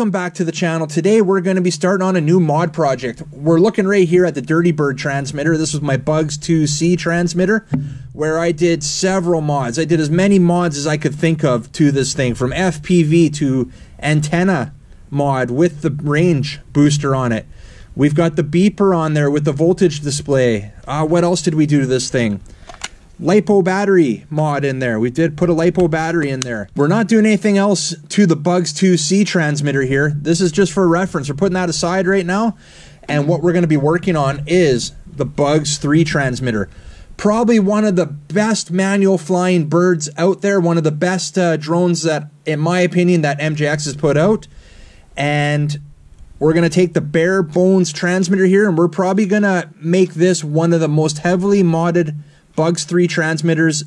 welcome back to the channel. Today we're going to be starting on a new mod project. We're looking right here at the Dirty Bird transmitter. This was my Bugs 2C transmitter where I did several mods. I did as many mods as I could think of to this thing, from FPV to antenna mod with the range booster on it. We've got the beeper on there with the voltage display. What else did we do to this thing? Lipo Battery mod in there. We did put a Lipo Battery in there. We're not doing anything else to the Bugs 2C transmitter here. This is just for reference. We're putting that aside right now. And what we're going to be working on is the Bugs 3 transmitter. Probably one of the best manual flying birds out there. One of the best drones that, in my opinion, that MJX has put out. And we're going to take the bare bones transmitter here, and we're probably going to make this one of the most heavily modded Bugs 3 transmitters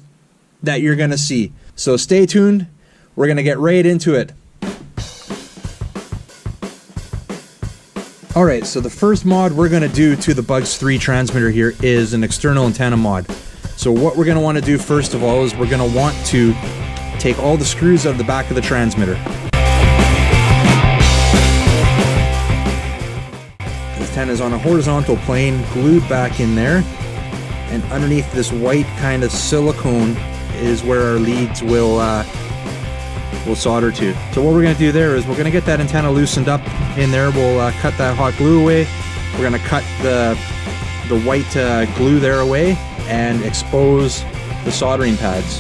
that you're going to see. So stay tuned. We're going to get right into it. Alright, so the first mod we're going to do to the Bugs 3 transmitter here is an external antenna mod. So what we're going to want to do first of all is we're going to want to take all the screws out of the back of the transmitter. The antenna is on a horizontal plane, glued back in there. And underneath this white kind of silicone is where our leads will solder to. So what we're going to do there is we're going to get that antenna loosened up in there. We'll cut that hot glue away. We're going to cut the white glue there away and expose the soldering pads.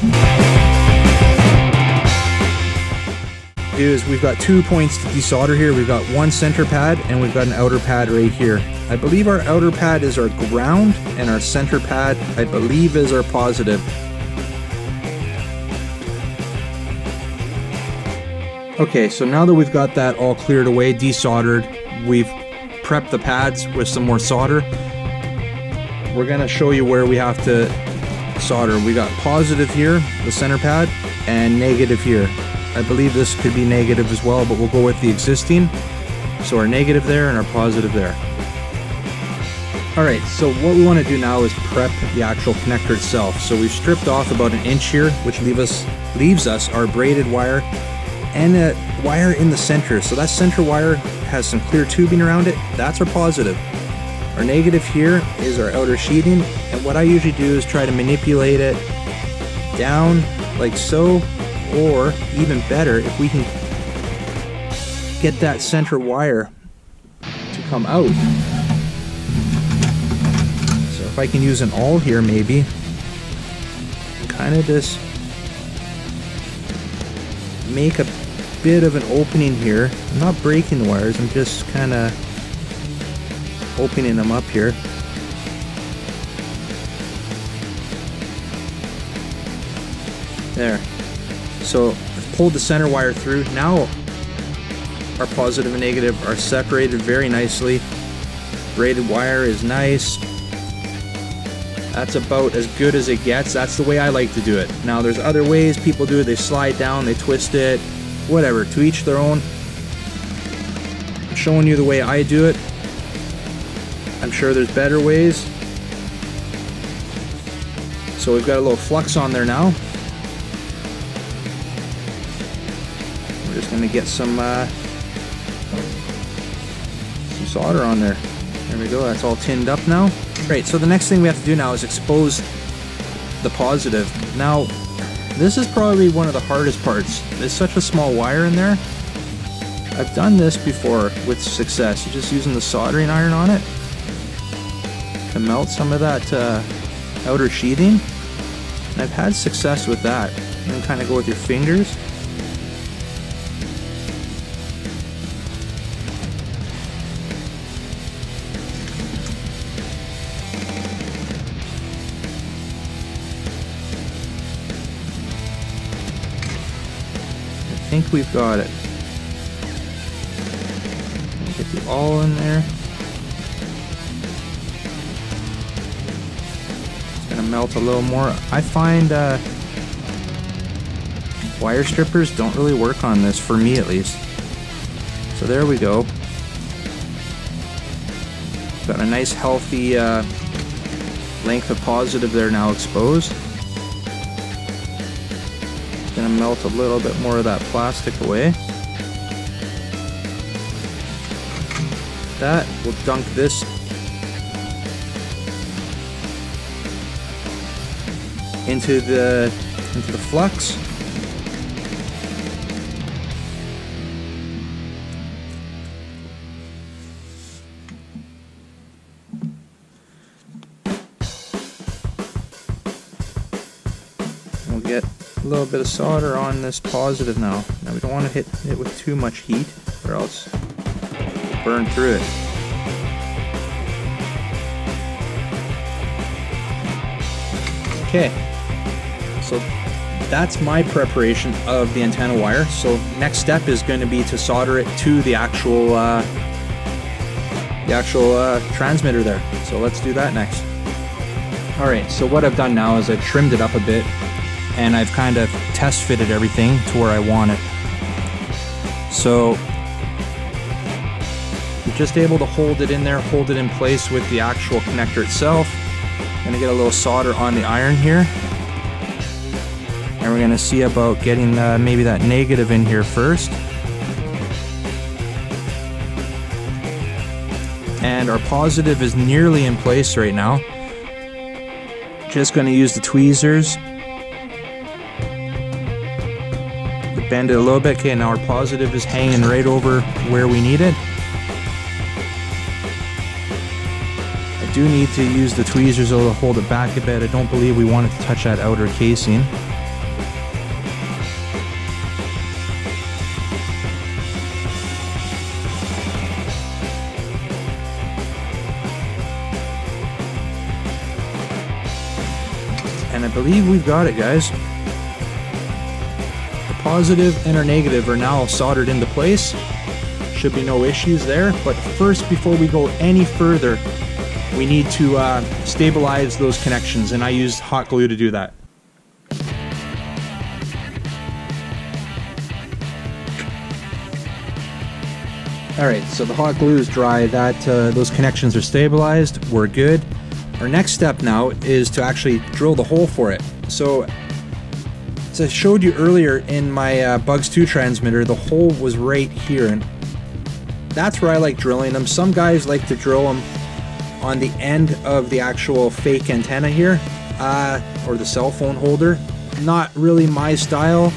What we'll do is we've got 2 points to desolder here. We've got one center pad and we've got an outer pad right here. I believe our outer pad is our ground and our center pad, I believe, is our positive. Okay, so now that we've got that all cleared away, desoldered, we've prepped the pads with some more solder. We're going to show you where we have to solder. We got positive here, the center pad, and negative here. I believe this could be negative as well, but we'll go with the existing. So our negative there and our positive there. Alright, so what we want to do now is prep the actual connector itself. So we've stripped off about 1 inch here, which leaves us our braided wire and a wire in the center. So that center wire has some clear tubing around it. That's our positive. Our negative here is our outer sheeting, and what I usually do is try to manipulate it down like so, or even better, if we can get that center wire to come out. If I can use an awl here, maybe kind of just make a bit of an opening here. I'm not breaking the wires, I'm just kind of opening them up here. There. So I've pulled the center wire through. Now our positive and negative are separated very nicely. Braided wire is nice. That's about as good as it gets. That's the way I like to do it. Now there's other ways people do it. They slide down, they twist it, whatever, to each their own. I'm showing you the way I do it. I'm sure there's better ways. So we've got a little flux on there now. We're just gonna get some solder on there. There we go, that's all tinned up now. Right, so the next thing we have to do now is expose the positive. Now, this is probably one of the hardest parts. There's such a small wire in there. I've done this before with success. You're just using the soldering iron on it to melt some of that outer sheeting. And I've had success with that. And then kind of go with your fingers. I think we've got it. Get the awl in there. It's gonna melt a little more. I find wire strippers don't really work on this, for me at least. So there we go. Got a nice healthy length of positive there now exposed. Gonna melt a little bit more of that plastic away. that, we'll dunk this into the flux. We'll get a little bit of solder on this positive now. Now we don't want to hit it with too much heat or else it'll burn through it. Okay, so that's my preparation of the antenna wire. So next step is going to be to solder it to the actual transmitter there. So let's do that next. Alright, so what I've done now is I've trimmed it up a bit and I've kind of test fitted everything to where I want it. So you're just able to hold it in there, hold it in place with the actual connector itself. Gonna get a little solder on the iron here. And we're gonna see about getting maybe that negative in here first. And our positive is nearly in place right now. Just gonna use the tweezers to bend it a little bit. Okay, now our positive is hanging right over where we need it. I do need to use the tweezers to hold it back a bit. I don't believe we want it to touch that outer casing. And I believe we've got it, guys. The positive and our negative are now soldered into place. Should be no issues there. But first, before we go any further, we need to stabilize those connections, and I use hot glue to do that. Alright, so the hot glue is dry. Those connections are stabilized. We're good. Our next step now is to actually drill the hole for it. So, as I showed you earlier in my Bugs 2 transmitter, the hole was right here, and that's where I like drilling them. Some guys like to drill them on the end of the actual fake antenna here, or the cell phone holder. Not really my style.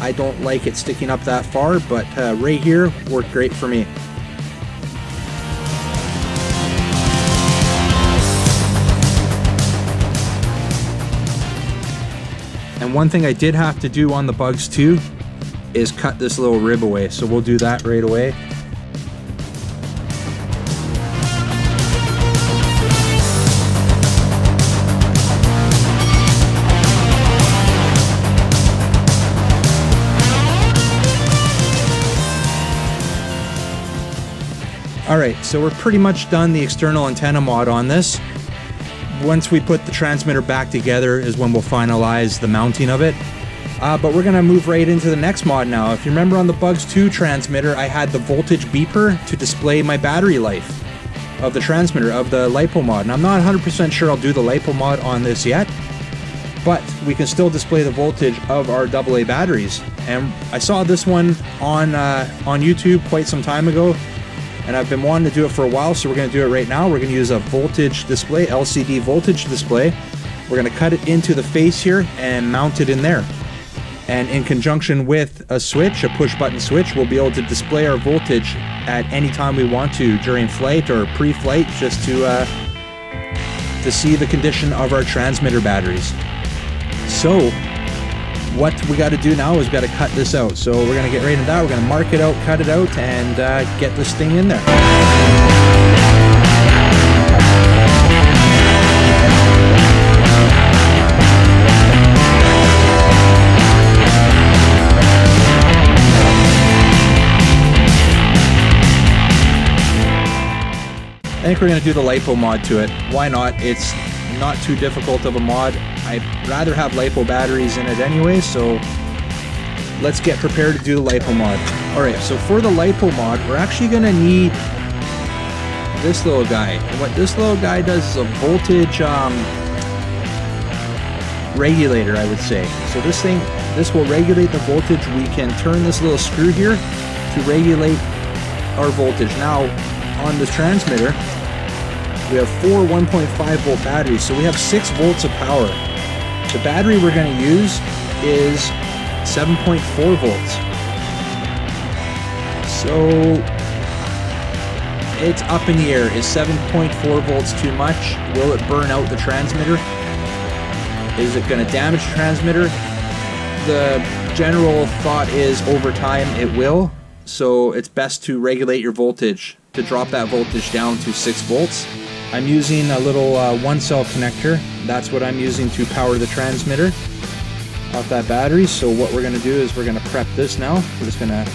I don't like it sticking up that far, but right here worked great for me. And one thing I did have to do on the Bugs 2 is cut this little rib away, so we'll do that right away. Alright, so we're pretty much done the external antenna mod on this. Once we put the transmitter back together is when we'll finalize the mounting of it. But we're going to move right into the next mod now. If you remember on the Bugs 2 transmitter, I had the voltage beeper to display my battery life of the transmitter, of the Lipo mod. And I'm not 100% sure I'll do the Lipo mod on this yet, but we can still display the voltage of our AA batteries. And I saw this one on YouTube quite some time ago, and I've been wanting to do it for a while, so we're going to do it right now. We're going to use a voltage display, LCD voltage display. We're going to cut it into the face here and mount it in there. And in conjunction with a switch, a push button switch, we'll be able to display our voltage at any time we want to during flight or pre-flight, just to see the condition of our transmitter batteries. So what we got to do now is we got to cut this out. So we're going to get right into that. We're going to mark it out, cut it out, and get this thing in there. I think we're going to do the Lipo mod to it. Why not? It's not too difficult of a mod. I'd rather have Lipo batteries in it anyway, so let's get prepared to do the Lipo mod. Alright, so for the Lipo mod, we're actually going to need this little guy. And what this little guy does is a voltage regulator, I would say. So this will regulate the voltage. We can turn this little screw here to regulate our voltage. Now, on this transmitter, we have 4 1.5 volt batteries, so we have 6 volts of power. The battery we're going to use is 7.4 volts. So it's up in the air. Is 7.4 volts too much? Will it burn out the transmitter? Is it going to damage the transmitter? The general thought is over time it will, so it's best to regulate your voltage to drop that voltage down to 6 volts. I'm using a little 1-cell connector. That's what I'm using to power the transmitter off that battery. So what we're going to do is we're going to prep this now. We're just going to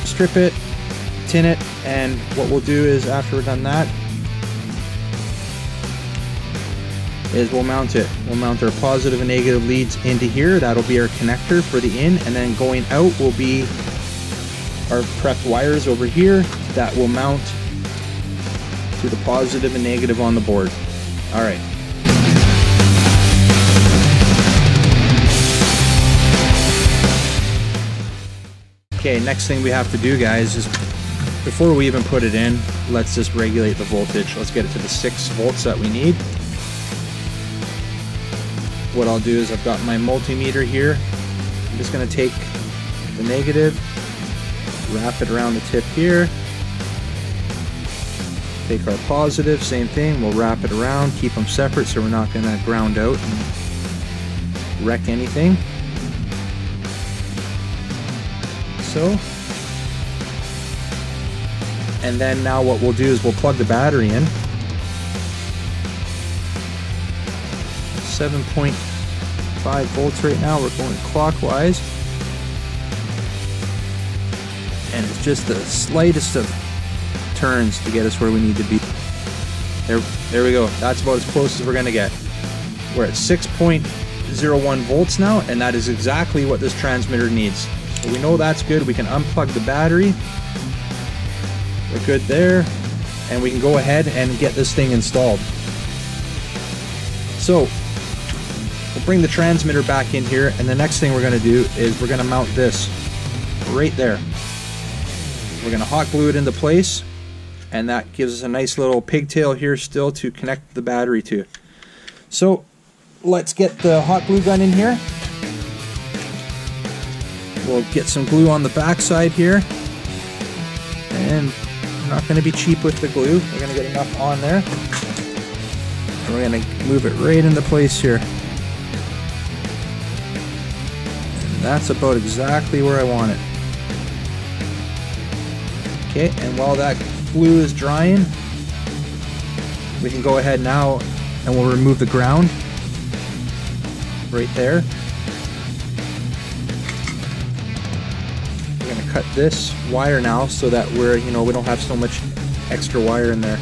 strip it, tin it, and what we'll do is after we're done that is we'll mount it. We'll mount our positive and negative leads into here. That'll be our connector for the in, and then going out will be our prepped wires over here that will mount to the positive and negative on the board. All right. Okay, next thing we have to do, guys, is before we even put it in, let's just regulate the voltage. Let's get it to the 6 volts that we need. What I'll do is I've got my multimeter here. I'm just going to take the negative, wrap it around the tip here. Take our positive, same thing, we'll wrap it around, keep them separate so we're not going to ground out and wreck anything. So, and then now what we'll do is we'll plug the battery in. 7.5 volts right now, we're going clockwise. And it's just the slightest of turns to get us where we need to be. There we go. That's about as close as we're going to get. We're at 6.01 volts now, and that is exactly what this transmitter needs. So we know that's good. We can unplug the battery. We're good there. And we can go ahead and get this thing installed. So we'll bring the transmitter back in here, and the next thing we're going to do is we're going to mount this right there. We're going to hot glue it into place, and that gives us a nice little pigtail here still to connect the battery to. So let's get the hot glue gun in here. We'll get some glue on the back side here, and we're not going to be cheap with the glue. We're going to get enough on there, and we're going to move it right into place here. And that's about exactly where I want it. Okay, and while that glue is drying, we can go ahead now and we'll remove the ground right there. We're going to cut this wire now so that we don't have so much extra wire in there.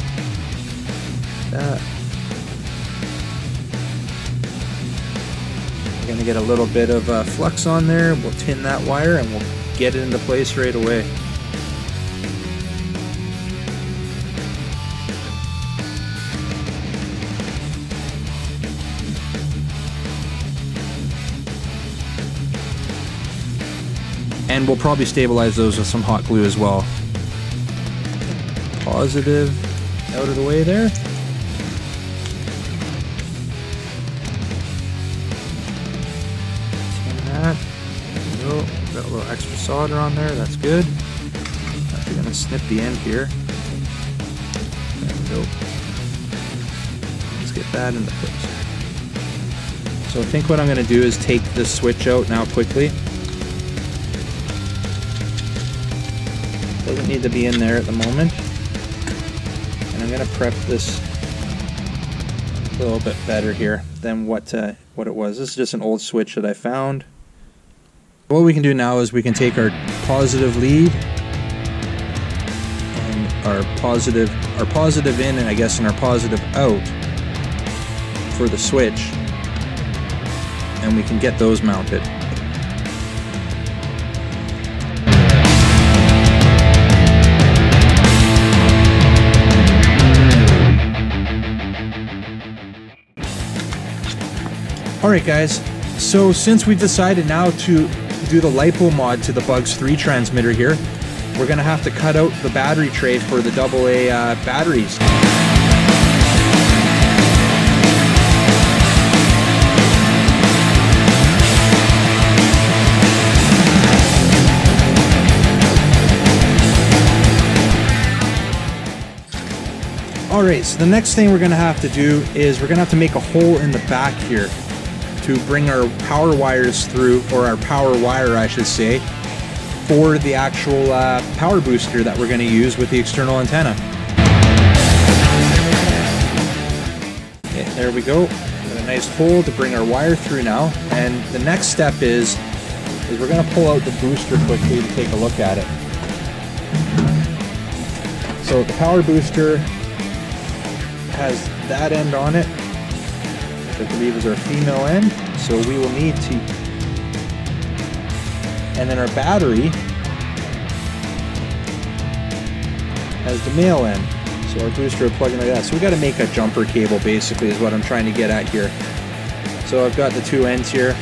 We're going to get a little bit of flux on there. We'll tin that wire and we'll get it into place right away. And we'll probably stabilize those with some hot glue as well. Positive out of the way there. Tin that. There we go. Got a little extra solder on there. That's good. Actually going to snip the end here. There we go. Let's get that into place. So I think what I'm going to do is take this switch out now quickly. Doesn't need to be in there at the moment. And I'm going to prep this a little bit better here than what it was. This is just an old switch that I found. What we can do now is we can take our positive lead and our positive in, and I guess, and our positive out for the switch, and we can get those mounted. Alright guys, so since we've decided now to do the Lipo mod to the Bugs 3 transmitter here, we're going to have to cut out the battery tray for the AA batteries. Alright, so the next thing we're going to have to do is we're going to have to make a hole in the back here to bring our power wires through, or our power wire I should say, for the actual power booster that we're going to use with the external antenna. Okay, there we go. Got a nice hole to bring our wire through now, and the next step is we're going to pull out the booster quickly to take a look at it. So the power booster has that end on it, which I believe is our female end, so we will need to, and then our battery has the male end, so our booster will plug in like that. So we got to make a jumper cable basically is what I'm trying to get at here. So I've got the two ends here.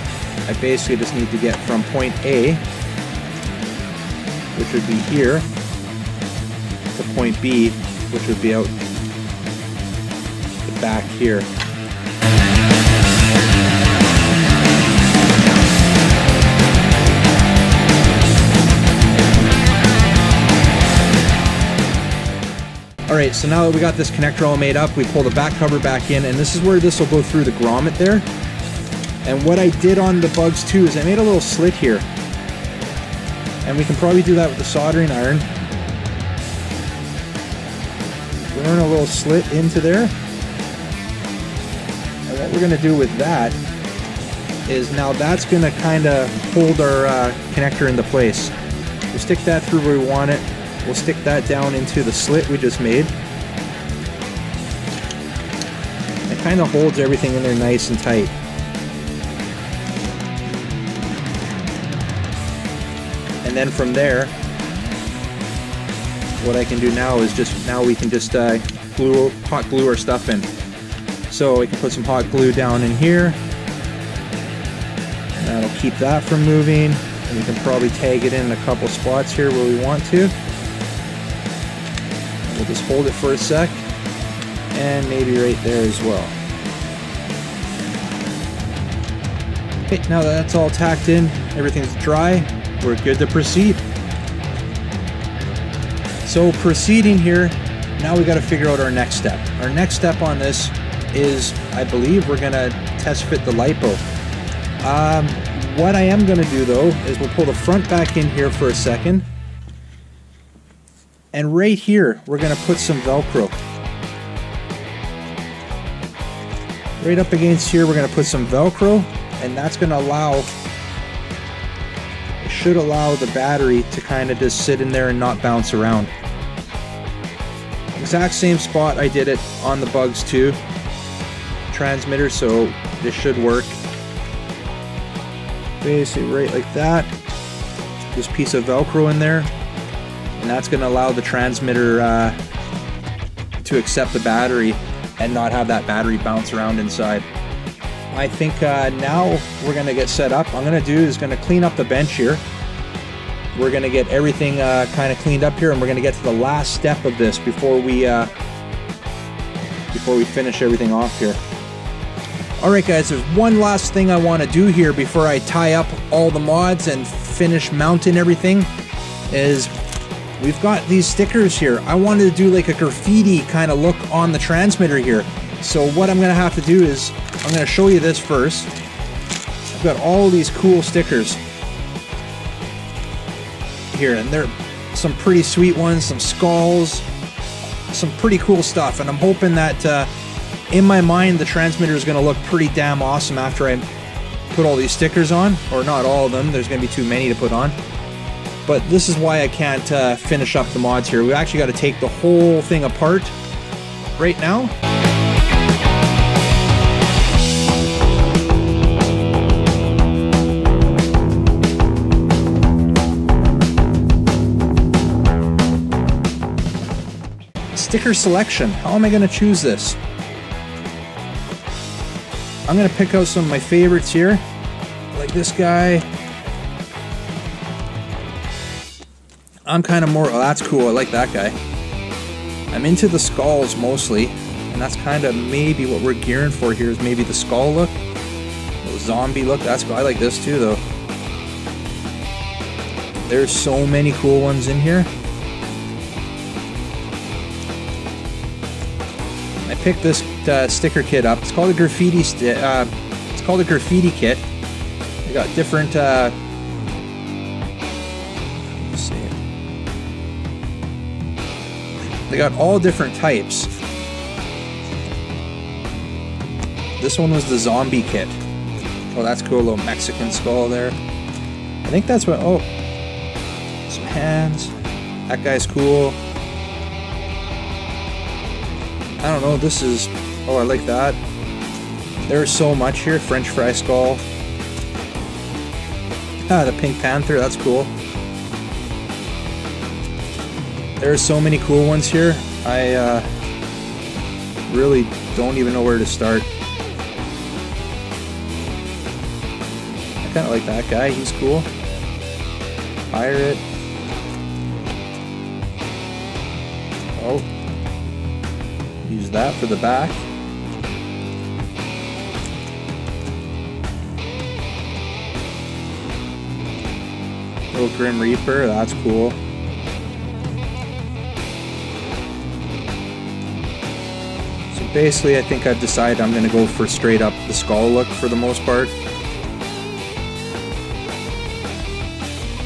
I basically just need to get from point A, which would be here, to point B, which would be out back here. Alright, so now that we got this connector all made up, we pull the back cover back in, and this is where this will go through the grommet there. And what I did on the bugs too is I made a little slit here. And we can probably do that with the soldering iron. Burn a little slit into there. What we're going to do with that is now that's going to kind of hold our connector into place. We'll stick that through where we want it. We'll stick that down into the slit we just made. It kind of holds everything in there nice and tight. And then from there, what I can do now is we can just hot glue our stuff in. So we can put some hot glue down in here. That'll keep that from moving. And we can probably tag it in a couple spots here where we want to. We'll just hold it for a sec. And maybe right there as well. Okay, now that that's all tacked in, everything's dry, we're good to proceed. So proceeding here, now we got to figure out our next step. Our next step on this is, I believe, we're going to test fit the Lipo. What I am going to do though is we'll pull the front back in here for a second, and right here we're going to put some Velcro. Right up against here we're going to put some Velcro, and that's going to allow, it should allow the battery to kind of just sit in there and not bounce around. Exact same spot I did it on the Bugs 2 transmitter, so this should work. Basically right like that. This piece of Velcro in there, and that's going to allow the transmitter to accept the battery and not have that battery bounce around inside. I think now we're going to get set up. What I'm going to do is going to clean up the bench here. We're going to get everything kind of cleaned up here, and we're going to get to the last step of this before we finish everything off here. Alright guys, there's one last thing I want to do here before I tie up all the mods and finish mounting everything, is we've got these stickers here. I wanted to do like a graffiti kind of look on the transmitter here. So what I'm going to have to do is, I'm going to show you this first. I've got all these cool stickers here, and they're some pretty sweet ones, some skulls, some pretty cool stuff, and I'm hoping that in my mind the transmitter is going to look pretty damn awesome after I put all these stickers on, or not all of them, there's going to be too many to put on. But this is why I can't finish up the mods here. We actually got to take the whole thing apart right now. Sticker selection. How am I going to choose this? I'm going to pick out some of my favorites here, like this guy. I'm kind of more, oh, that's cool, I like that guy. I'm into the skulls mostly, and that's kind of maybe what we're gearing for here, is maybe the skull look. The zombie look, that's cool. I like this too though. There's so many cool ones in here. I picked this sticker kit up. It's called a graffiti kit. They got different let's see. They got all different types. This one was the zombie kit. Oh, that's cool, a little Mexican skull there. I think that's what, oh, some hands. That guy's cool. I don't know, this is, oh, I like that. There's so much here. French fry skull. Ah, the Pink Panther, that's cool. There's so many cool ones here. I really don't even know where to start. I kind of like that guy, he's cool. Pirate. Oh. Use that for the back. Little Grim Reaper, that's cool. So basically I think I've decided I'm going to go for straight up the skull look for the most part.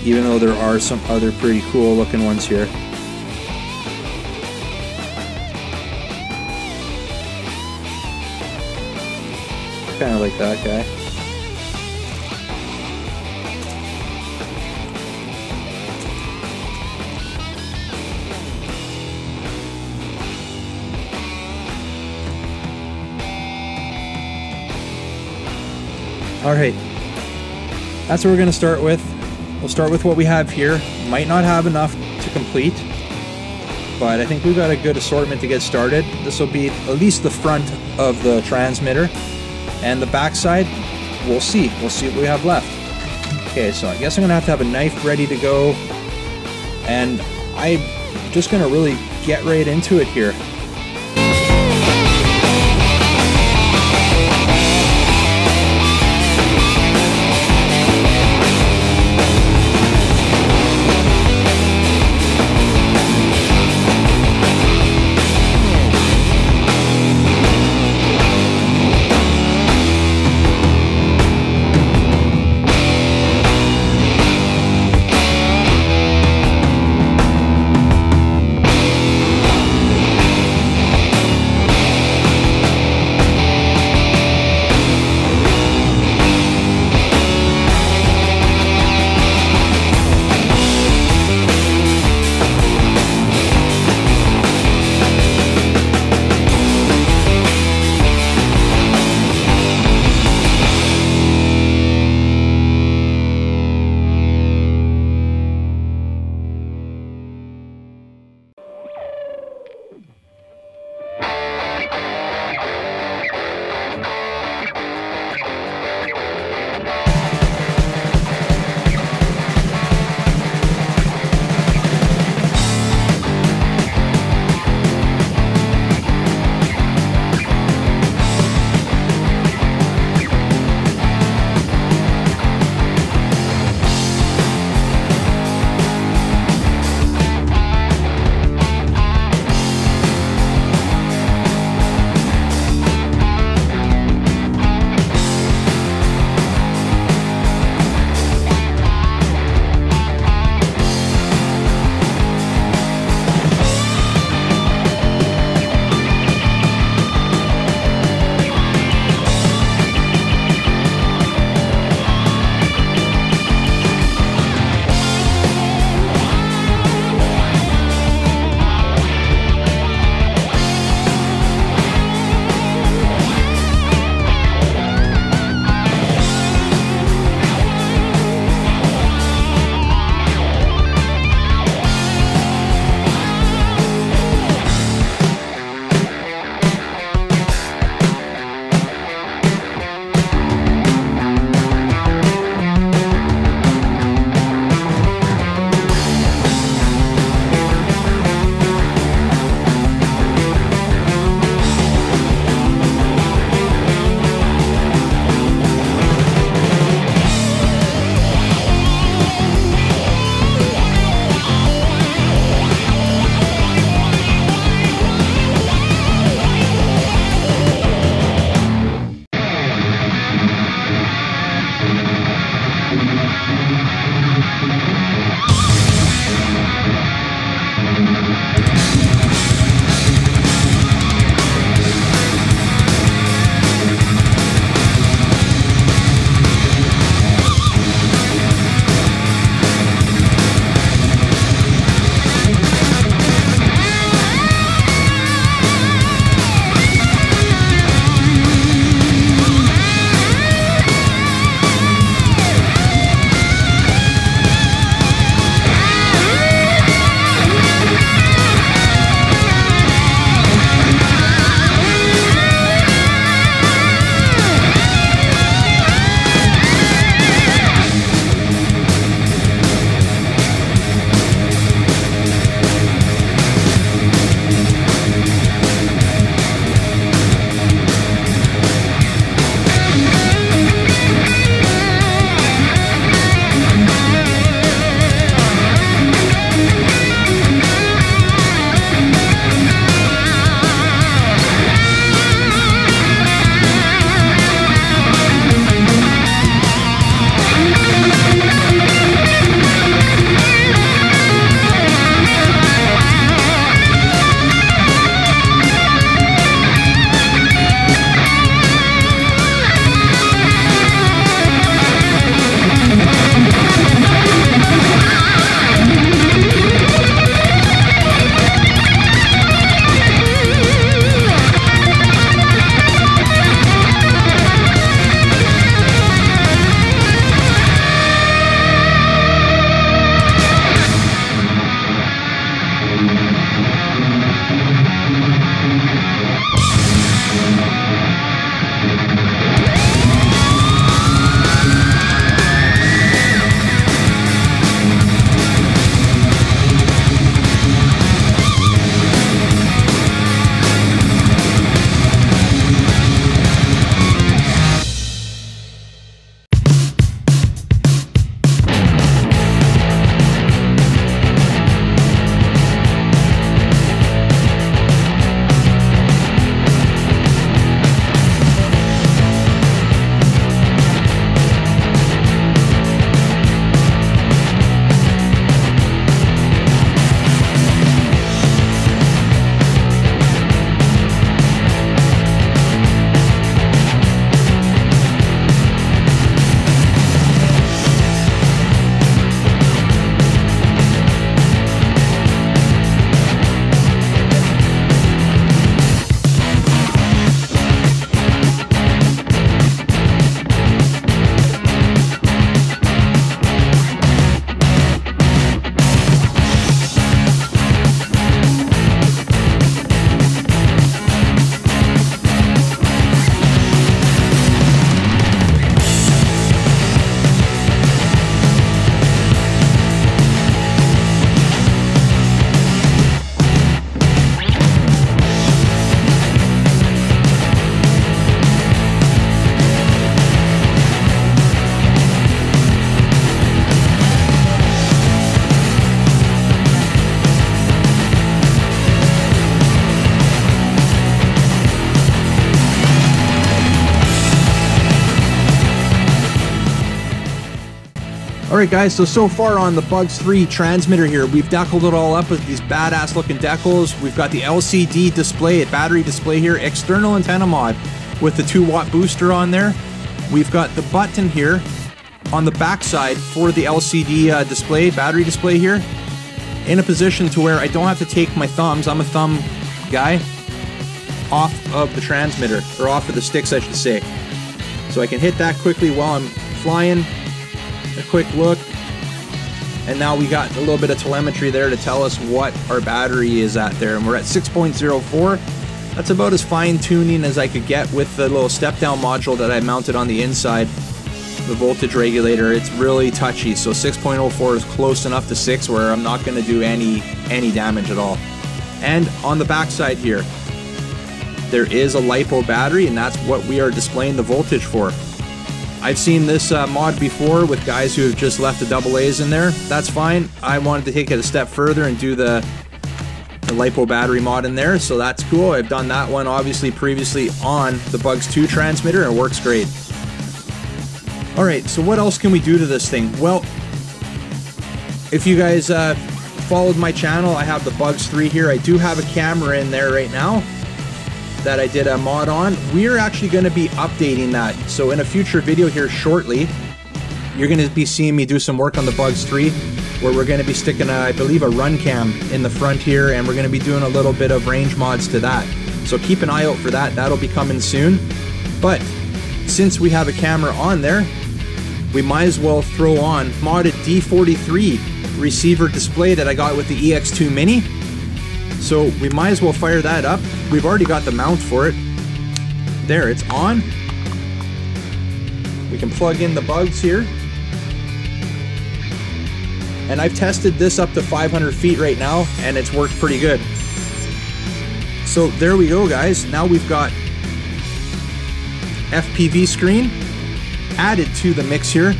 Even though there are some other pretty cool looking ones here. Kind of like that guy. Alright, that's what we're going to start with. We'll start with what we have here. Might not have enough to complete, but I think we've got a good assortment to get started. This will be at least the front of the transmitter, and the back side, we'll see. We'll see what we have left. Okay, so I guess I'm going to have a knife ready to go, and I'm just going to really get right into it here. Alright guys, so far on the Bugs 3 transmitter here, we've decaled it all up with these badass looking decals. We've got the LCD display, battery display here, external antenna mod with the 2-watt booster on there. We've got the button here on the back side for the LCD display, battery display here, in a position to where I don't have to take my thumbs, I'm a thumb guy, off of the transmitter, or off of the sticks I should say. So I can hit that quickly while I'm flying. A quick look, and now we got a little bit of telemetry there to tell us what our battery is at there, and we're at 6.04. That's about as fine tuning as I could get with the little step down module that I mounted on the inside, the voltage regulator. It's really touchy, so 6.04 is close enough to 6 where I'm not going to do any damage at all. And on the back side here, there is a Lipo battery, and that's what we are displaying the voltage for. I've seen this mod before with guys who have just left the AA's in there. That's fine. I wanted to take it a step further and do the Lipo battery mod in there, so that's cool. I've done that one obviously previously on the Bugs 2 transmitter, and it works great. Alright, so what else can we do to this thing? Well, if you guys followed my channel, I have the Bugs 3 here. I do have a camera in there right now that I did a mod on. We're actually going to be updating that. So in a future video here shortly, you're going to be seeing me do some work on the Bugs 3, where we're going to be sticking, I believe, a run cam in the front here, and we're going to be doing a little bit of range mods to that. So keep an eye out for that. That'll be coming soon. But since we have a camera on there, we might as well throw on modded D43 receiver display that I got with the EX2 Mini. So we might as well fire that up. We've already got the mount for it. There, it's on. We can plug in the Bugs here. And I've tested this up to 500 feet right now, and it's worked pretty good. So there we go, guys. Now we've got FPV screen added to the mix here.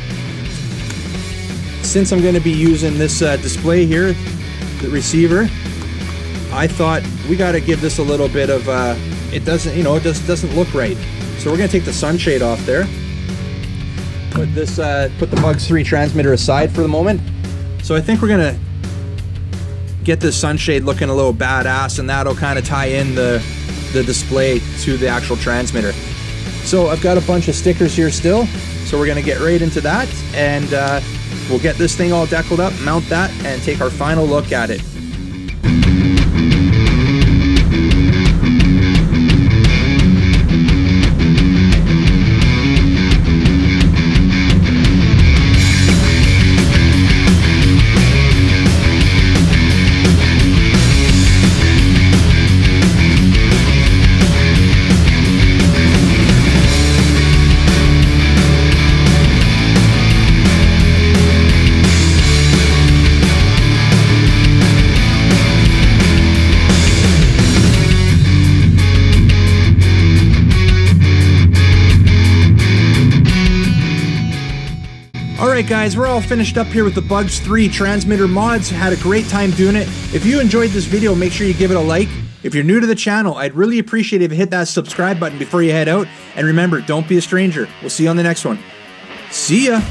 Since I'm going to be using this display here, the receiver, I thought we got to give this a little bit of it doesn't, you know, it just doesn't look right. So we're going to take the sunshade off there. Put this put the Bugs 3 transmitter aside for the moment. So I think we're going to get this sunshade looking a little badass, and that'll kind of tie in the display to the actual transmitter. So I've got a bunch of stickers here still. So we're going to get right into that, and we'll get this thing all decaled up, mount that, and take our final look at it. Alright guys, we're all finished up here with the Bugs 3 transmitter mods. Had a great time doing it. If you enjoyed this video, make sure you give it a like. If you're new to the channel, I'd really appreciate it if you hit that subscribe button before you head out. And remember, don't be a stranger. We'll see you on the next one. See ya!